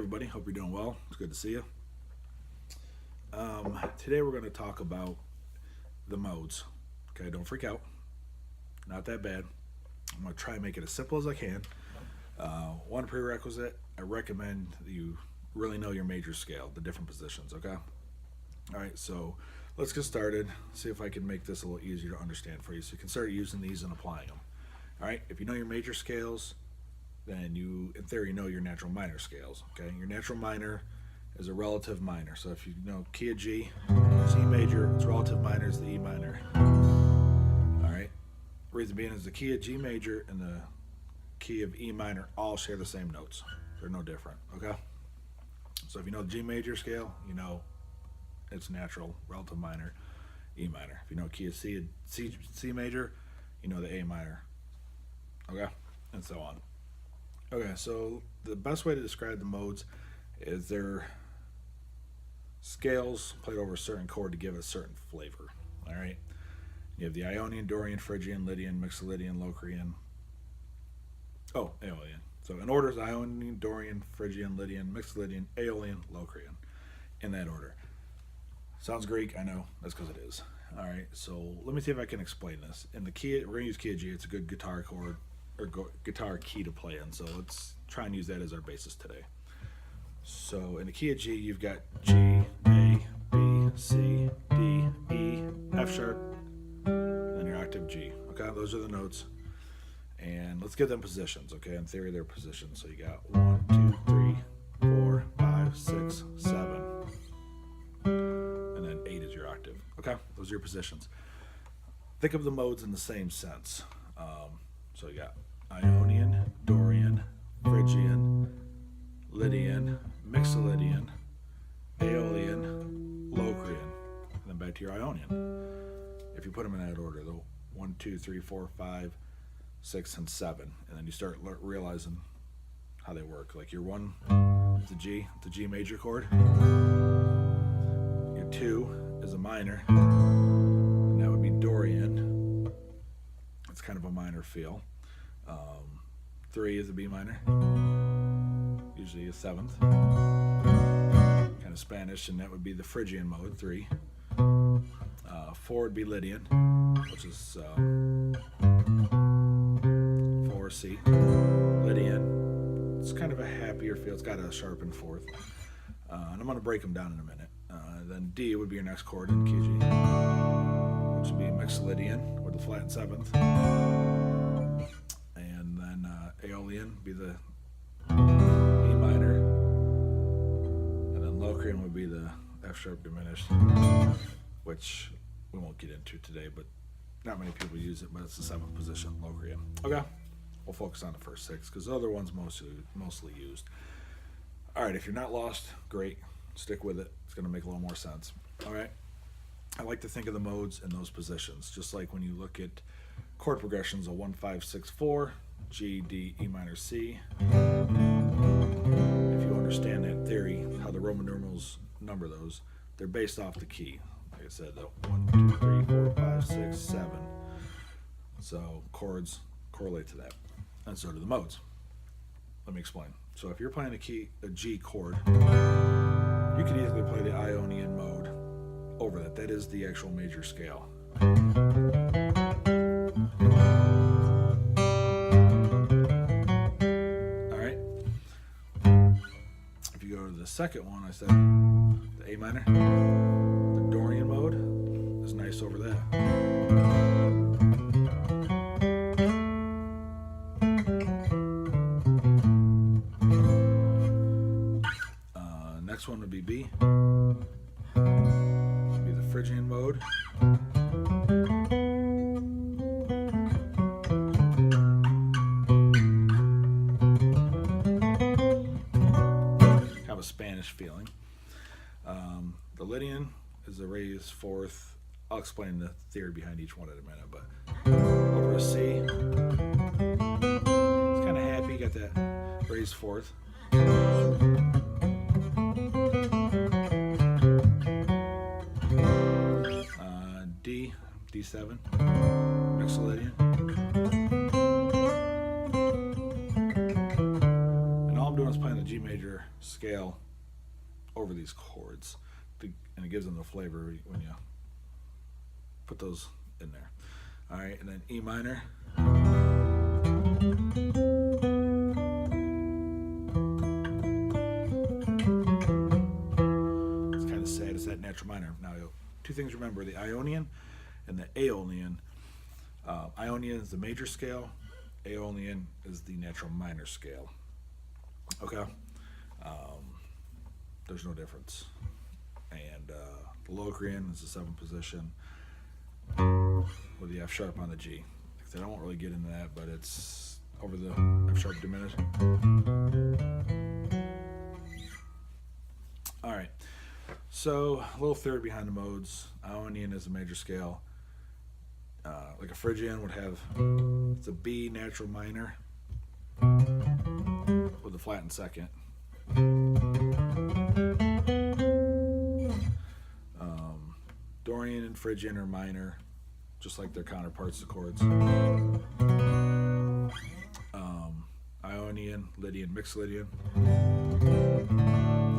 Everybody, hope you're doing well. It's good to see you. Today we're going to talk about the modes. Okay, don't freak out. Not that bad. I'm going to try and make it as simple as I can. One prerequisite, I recommend that you really know your major scale, the different positions, okay? Alright, so let's get started. See if I can make this a little easier to understand for you so you can start using these and applying them. Alright, if you know your major scales, then you, in theory, know your natural minor scales. Okay, your natural minor is a relative minor. So if you know key of G, C major, its relative minor is the E minor. All right. Reason being is the key of G major and the key of E minor all share the same notes. They're no different. Okay. So if you know the G major scale, you know its natural relative minor, E minor. If you know key of C major, you know the A minor. Okay, and so on. Okay, so the best way to describe the modes is they're scales played over a certain chord to give it a certain flavor. All right, you have the Ionian, Dorian, Phrygian, Lydian, Mixolydian, Locrian. Oh, Aeolian. So in order is Ionian, Dorian, Phrygian, Lydian, Mixolydian, Aeolian, Locrian, in that order. Sounds Greek, I know. That's because it is. All right, so let me see if I can explain this. In the key, we're gonna use key of G. It's a good guitar chord. Or guitar key to play in, so let's try and use that as our basis today. So in the key of G, you've got G, A, B, C, D, E, F sharp, and your octave G. Okay, those are the notes, and let's give them positions. Okay, in theory, they're positions. So you got 1, 2, 3, 4, 5, 6, 7, and then 8 is your octave. Okay, those are your positions. Think of the modes in the same sense. So you got Ionian, Dorian, Phrygian, Lydian, Mixolydian, Aeolian, Locrian, and then back to your Ionian. If you put them in that order, the 1, 2, 3, 4, 5, 6, and 7, and then you start realizing how they work. Like your 1 is the G major chord. Your 2 is a minor, and that would be Dorian. It's kind of a minor feel. 3 is a B minor, usually a 7th, kind of Spanish, and that would be the Phrygian mode, 3. 4 would be Lydian, which is 4 C. Lydian, it's kind of a happier feel. It's got a sharpened 4th, and I'm going to break them down in a minute. Then D would be your next chord in key G, which would be Mixolydian with the flat 7th. And then Aeolian would be the E minor. And then Locrian would be the F sharp diminished, which we won't get into today, but not many people use it, but it's the 7th position, Locrian. Okay, we'll focus on the first 6 because the other one's mostly used. All right, if you're not lost, great. Stick with it. It's going to make a little more sense. All right. I like to think of the modes in those positions, just like when you look at chord progressions of 1, 5, 6, 4, G, D, E minor, C. If you understand that theory, how the Roman numerals number those, they're based off the key. Like I said, the 1, 2, 3, 4, 5, 6, 7. So chords correlate to that, and so do the modes. Let me explain. So if you're playing a G chord, you could easily play the Ionian mode over that. That is the actual major scale. Alright. If you go to the second one, I said the A minor, the Dorian mode is nice over that. Next one would be B. Would be the Phrygian mode. Have a Spanish feeling. The Lydian is a raised 4th. I'll explain the theory behind each one in a minute, but over a C, it's kind of happy. Got that raised 4th. D7, Mixolydian. And all I'm doing is playing the G major scale over these chords, and it gives them the flavor when you put those in there. All right, and then E minor. It's kind of sad. It's that natural minor. Now, two things to remember: the Ionian and the Aeolian. Ionian is the major scale. Aeolian is the natural minor scale. Okay. There's no difference. And the Locrian is the 7th position with the F sharp on the G. Like I said, I won't really get into that, but it's over the F sharp diminished. All right. So a little theory behind the modes. Ionian is a major scale. Like a Phrygian would have, it's a B natural minor with a flattened second. Dorian and Phrygian are minor, just like their counterparts, the chords. Ionian, Lydian, Mixed Lydian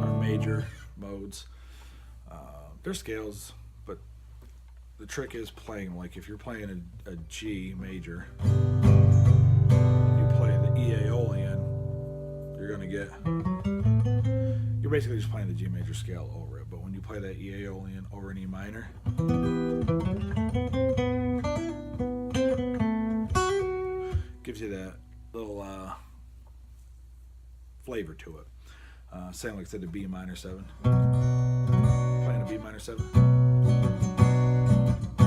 are major modes. They're scales, but the trick is playing. Like if you're playing a G major, you play the E Aeolian, you're gonna get. You're basically just playing the G major scale over it. But when you play that E Aeolian over an E minor, gives you that little flavor to it. Same like I said, the B minor 7. Playing a B minor 7. You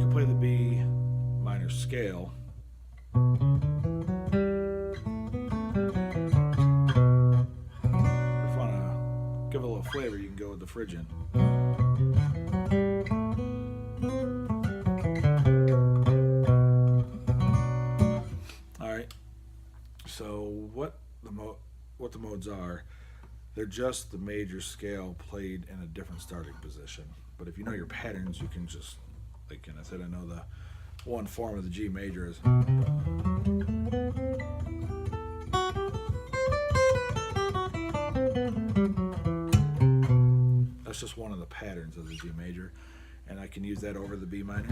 can play the B minor scale. If you want to give it a little flavor, you can go with the Phrygian. All right. So what the modes are? They're just the major scale played in a different starting position. But if you know your patterns, you can just, like I said, I know the one form of the G major is. That's just one of the patterns of the G major. And I can use that over the B minor,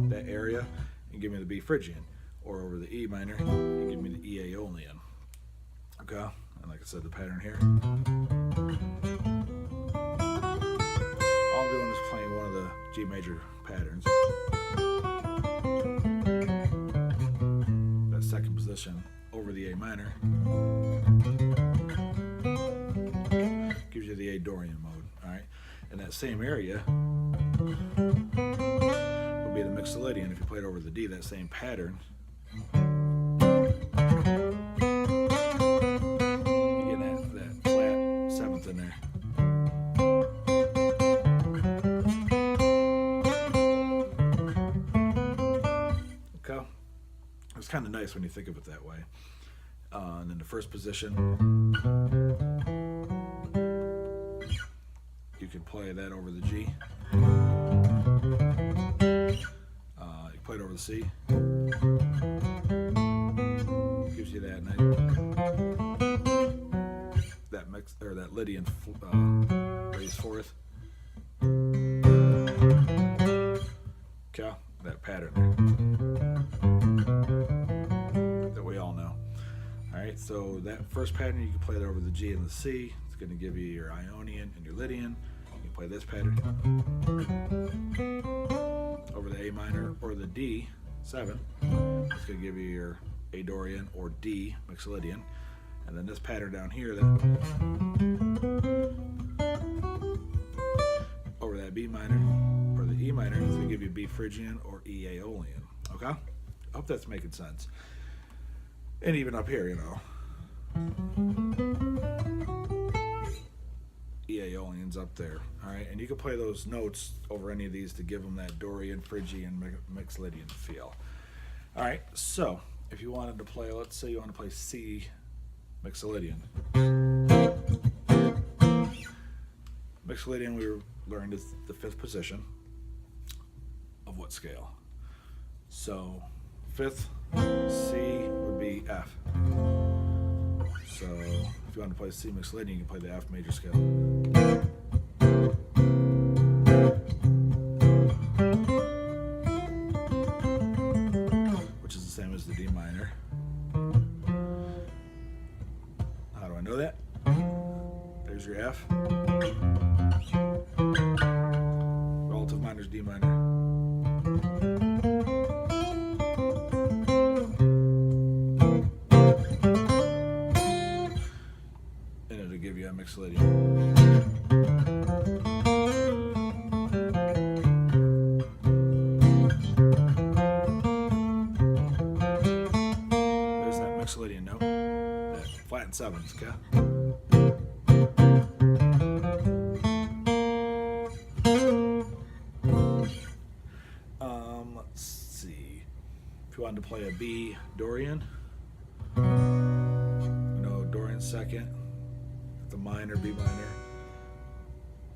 that area, and give me the B Phrygian. Or over the E minor, and give me the E Aeolian. Okay? And like I said, the pattern here. All I'm doing is playing one of the G major patterns. That second position over the A minor gives you the A Dorian mode. Alright? And that same area would be the Mixolydian if you played over the D, that same pattern. In there. Okay. It's kind of nice when you think of it that way. And then the first position, you can play that over the G. You play it over the C. Gives you that nice. That mix or that Lydian raised fourth. Okay, that pattern there that we all know. All right, so that first pattern you can play that over the G and the C. It's going to give you your Ionian and your Lydian. You can play this pattern over the A minor or the D 7. It's going to give you your A Dorian or D Mixolydian. And then this pattern down here, that over that B minor or the E minor, is going to give you B Phrygian or E Aeolian. Okay? I hope that's making sense. And even up here, you know, E Aeolian's up there. All right? And you can play those notes over any of these to give them that Dorian, Phrygian, Mixolydian feel. All right? So, if you wanted to play, let's say you want to play C Mixolydian. Mixolydian, we learned, is the 5th position of what scale? So 5th C would be F. So if you want to play C Mixolydian, you can play the F major scale. Which is the same as the D minor. How do I know that? There's your F. Relative minor is D minor. And it'll give you a Mixolydian. There's that Mixolydian note. That flattened sevenths, okay? Let's see. If you wanted to play a B Dorian, Dorian's second, the minor, B minor.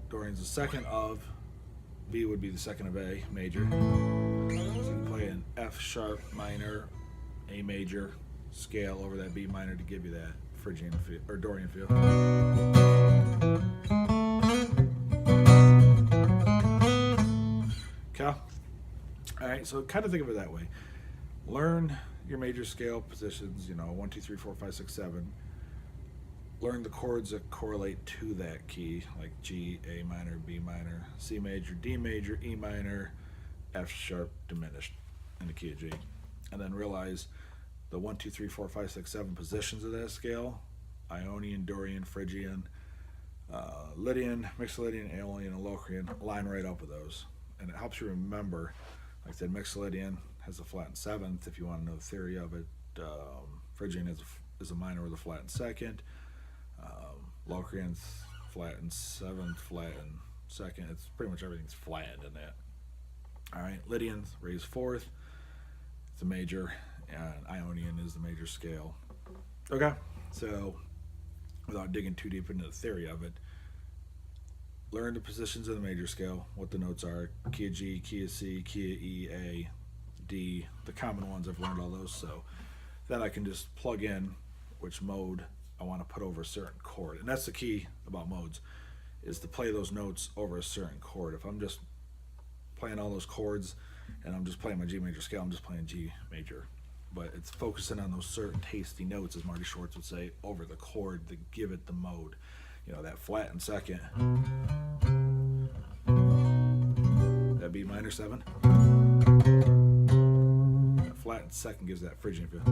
Dorian's the second of, B would be the second of A major. So you can play an F sharp minor, A major scale over that B minor to give you that Phrygian feel, or Dorian feel. Okay. All right, so kind of think of it that way. Learn your major scale positions, 1, 2, 3, 4, 5, 6, 7. Learn the chords that correlate to that key, like G, A minor, B minor, C major, D major, E minor, F sharp diminished in the key of G. And then realize the 1, 2, 3, 4, 5, 6, 7 positions of that scale: Ionian, Dorian, Phrygian, Lydian, Mixolydian, Aeolian, and Locrian. Line right up with those. And it helps you remember, like I said, Mixolydian has a flattened seventh, if you want to know the theory of it. Phrygian is a minor with a flattened second. Locrian's flattened seventh, flattened second. It's pretty much everything's flattened in that. All right, Lydian's raised fourth. It's a major, and Ionian is the major scale. Okay, so without digging too deep into the theory of it, learn the positions of the major scale, what the notes are: key of G, key of C, key of E, A, D, the common ones. I've learned all those, so then I can just plug in which mode I want to put over a certain chord. And that's the key about modes, is to play those notes over a certain chord. If I'm just playing all those chords and I'm just playing my G major scale, I'm just playing G major. But it's focusing on those certain tasty notes, as Marty Schwartz would say, over the chord to give it the mode. That flattened second, that B minor 7, that flattened second gives that Phrygian feel.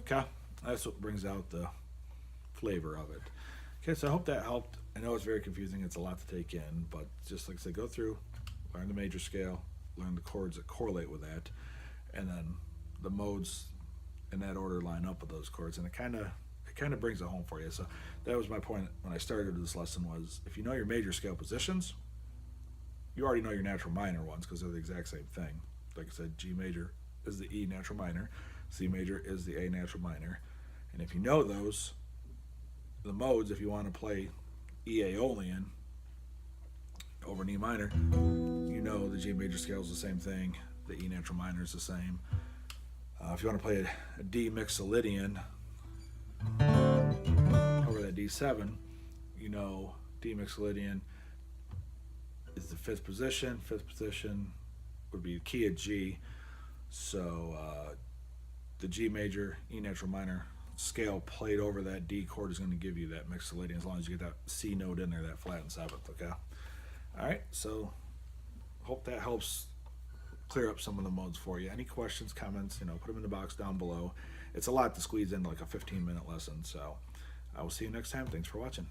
Okay, that's what brings out the flavor of it. Okay, so I hope that helped. I know it's very confusing, it's a lot to take in, but just like I said, go through, learn the major scale, learn the chords that correlate with that, and then the modes in that order line up with those chords, and it kind of brings it home for you. So that was my point when I started this lesson, was if you know your major scale positions, you already know your natural minor ones, because they're the exact same thing. Like I said, G major is the E natural minor, C major is the A natural minor, and if you know those, the modes, if you want to play E Aeolian over an E minor, the G major scale is the same thing, the E natural minor is the same. If you want to play a D Mixolydian over that D7, D Mixolydian is the fifth position. Fifth position would be the key of G. So the G major, E natural minor scale played over that D chord is going to give you that Mixolydian, as long as you get that C note in there, that flattened seventh. Okay. All right. So hope that helps clear up some of the modes for you. Any questions, comments, put them in the box down below. It's a lot to squeeze into like a 15-minute lesson. So I will see you next time. Thanks for watching.